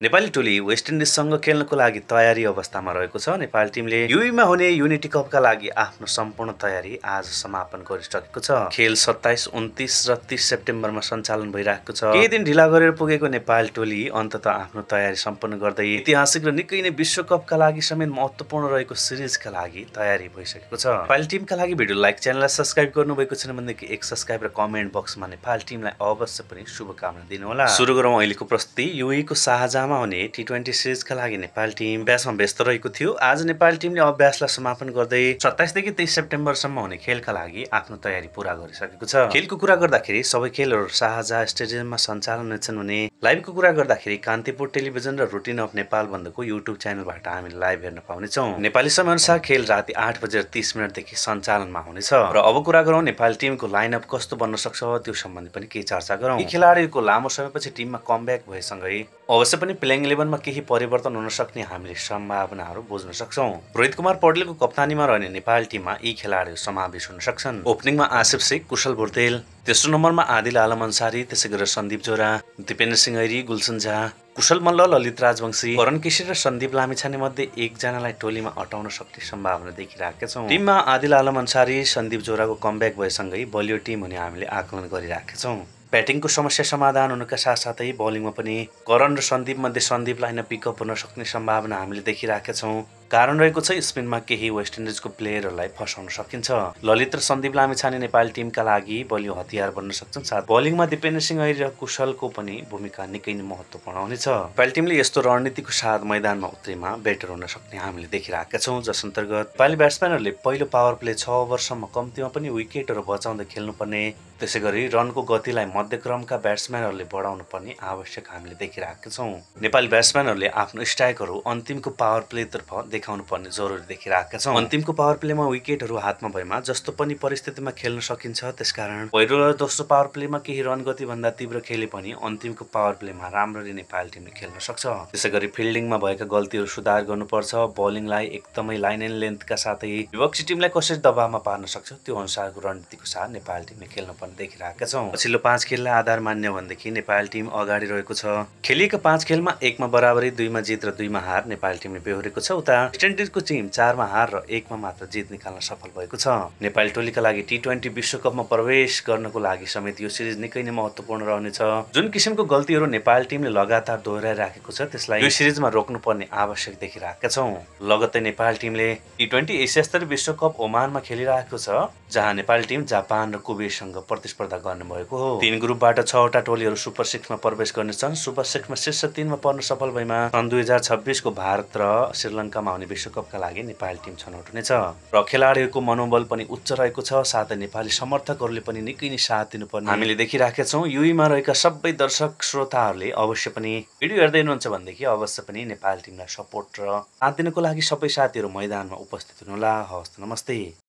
नेपाली टोली वेस्ट इन्डिजसँग खेल्नको लागि तयारी अवस्थामा रहेको छ। नेपाली टिमले युएईमा हुने युनिटी कपका लागि आफ्नो सम्पूर्ण तयारी आज समापन गरिसकेको छ। खेल 27, 29 र 30 सेप्टेम्बरमा सञ्चालन भइरहेको छ। केही दिन ढिला गरेर पुगेको नेपाली टोली अन्ततः आफ्नो तयारी सम्पन्न गर्दै ऐतिहासिक र निकै नै विश्वकपका लागि समेत महत्त्वपूर्ण रहेको सिरिजका लागि तयारी भइसकेको छ। नेपाली टिमका लागि भिडियो लाइक, च्यानललाई सब्स्क्राइब गर्नुभएको छैन भनेदेखि एक सब्स्क्राइब र कमेन्ट बक्समा नेपाली टिमलाई अवश्य पनि शुभकामना दिनुहोला। सुरु गरौँ अहिलेको प्रस्तुति। युएईको शारजाहमा हुने टी20 सिरिजका लागि नेपाली टिम अभ्यासमा व्यस्त रहेको थियो। आज नेपाली टिमले अभ्यासलाई समापन गर्दै 27 देखि 23 सेप्टेम्बरसम्म हुने खेलका लागि आफ्नो तयारी पूरा गरिसकेको छ। खेलको कुरा गर्दाखेरि सबै खेलहरू शाहजहाँ स्टेडियममा सञ्चालन हुनेछन् भने लाइभको कुरा गर्दाखेरि कान्तिपुर टेलिभिजन र रुटिन अफ नेपाल भन्दाको युट्युब च्यानलबाट हामीले लाइभ हेर्न पाउनेछौँ। नेपाली समयअनुसार खेल राति 8:30 देखि सञ्चालनमा हुनेछ। र अब कुरा गरौँ नेपाली टिमको लाइनअप कस्तो बन्न सक्छ त्यो सम्बन्धी पनि केही चर्चा गरौँ। यी खेलाडीहरूको लामो समयपछि टिममा कमब्याक भएसँगै अवश्य पनि प्लेइङ 11मा केही परिवर्तन हुन सक्ने हामीले सम्भावनाहरू बुझ्न सक्छौँ। रोहित कुमार पौडेलको कप्तानीमा रहने नेपाली टिममा यी खेलाडीहरू समावेश हुन सक्छन्। ओपनिङमा आसिफ शेख, कुशल भुर्तेल, तेस्रो नम्बरमा आदिल आलम अन्सारी, त्यसै गरेर सन्दीप जोरा, दिपेन्द्र सिंह ऐरी, गुलसन झा, कुशल मल्ल, ललित राजवंशी, करण केसी र सन्दीप लामिछाने मध्ये एकजनालाई टोलीमा अटाउन सक्ने सम्भावना देखिरहेका छौँ। टिममा आदिल आलम अन्सारी, सन्दीप जोराको कमब्याक भएसँगै बलियो टिम हुने हामीले आकलन गरिरहेका छौँ। ब्याटिङको समस्या समाधान हुनुका साथसाथै बलिङमा पनि करण र सन्दीप मध्ये सन्दीपलाई नै पिकअप हुन सक्ने सम्भावना हामीले देखिरहेका छौँ। कारण रहेको छ स्पिनमा केही वेस्ट इन्डिजको प्लेयरहरूलाई फसाउन सकिन्छ। ललित र सन्दीप लामिछाने नेपाली टिमका लागि बलियो हतियार बन्न सक्छन्। साथ बलिङमा दिपेन्द्र सिंह ऐरी र कुशलको पनि भूमिका निकै नै महत्त्वपूर्ण हुनेछ। नेपाली टिमले यस्तो रणनीतिको साथ मैदानमा उत्रेमा बेटर हुन सक्ने हामीले देखिरहेका छौँ, जस अन्तर्गत नेपाली ब्याट्सम्यानहरूले पहिलो पावर प्ले 6 ओभरसम्म कम्तीमा पनि विकेटहरू बचाउँदै खेल्नुपर्ने, त्यसै गरी रनको गतिलाई मध्यक्रमका ब्याट्सम्यानहरूले बढाउनु पर्ने आवश्यक हामीले देखिरहेका छौँ। नेपाली ब्याट्सम्यानहरूले आफ्नो स्ट्राइकहरू अन्तिमको पावर प्लेतर्फ देखाउनु पर्ने जरुरी देखिरहेका छौँ। अन्तिमको पावर प्लेमा विकेटहरू हातमा भएमा जस्तो पनि परिस्थितिमा खेल्न सकिन्छ। त्यसकारण पहिलो र दोस्रो पावर प्लेमा केही रन गति भन्दा तीव्र खेले पनि अन्तिमको पावर प्लेमा राम्ररी नेपाली टिमले खेल्न सक्छ। त्यसै गरी फिल्डिङमा भएका गल्तीहरू सुधार गर्नुपर्छ। बलिङलाई एकदमै लाइन एन्ड लेन्थका साथै विपक्षी टिमलाई कसरी दबावमा पार्न सक्छ त्यो अनुसारको रणनीतिको साथ नेपाली टिमले खेल्न पर्ने देखिरहेका छौँ। पछिल्लो 5 खेललाई आधार मान्य भनेदेखि नेपाली टिम अगाडि रहेको छ। खेलिएका 5 खेलमा 1 मा बराबरी, 2 मा जित र 2 मा हार नेपाली टिमले बेहोरेको छ। उता वेस्ट इन्डिजको टिम 4 मा हार र 1 मा मात्र जित निकाल्न सफल भएको छ। नेपाली टोलीका लागि टी20 विश्वकपमा प्रवेश गर्नको लागि समेत यो सिरिज निकै नै महत्त्वपूर्ण रहनेछ। जुन किसिमको गल्तीहरू नेपाली टिमले लगातार दोहोऱ्याइराखेको छ त्यसलाई यो सिरिजमा रोक्नुपर्ने आवश्यक देखिरहेका छौँ। लगत्तै नेपाली टिमले टी20 एसिया स्तरीय विश्वकप ओमानमा खेलिरहेको छ, जहाँ नेपाली टिम जापान र कुवेतसँग प्रतिस्पर्धा गर्ने भएको हो। 3 ग्रुपबाट 6 वटा टोलीहरू सुपर 6 मा प्रवेश गर्नेछन्। सुपर 6 मा शीर्ष 3 मा पर्न सफल भएमा सन् 2026 को भारत र श्रीलङ्कामा हुने विश्वकपका लागि नेपाली टिम छनौट हुनेछ। र खेलाडीहरूको मनोबल पनि उच्च रहेको छ। साथै नेपाली समर्थकहरूले पनि निकै नै साथ दिनुपर्ने हामीले देखिरहेका छौँ। युएईमा रहेका सबै दर्शक श्रोताहरूले अवश्य पनि भिडियो हेर्दै हुनुहुन्छ भनेदेखि अवश्य पनि नेपाली टिमलाई सपोर्ट र साथ दिनको लागि सबै साथीहरू मैदानमा उपस्थित हुनुहोला। हवस्, नमस्ते।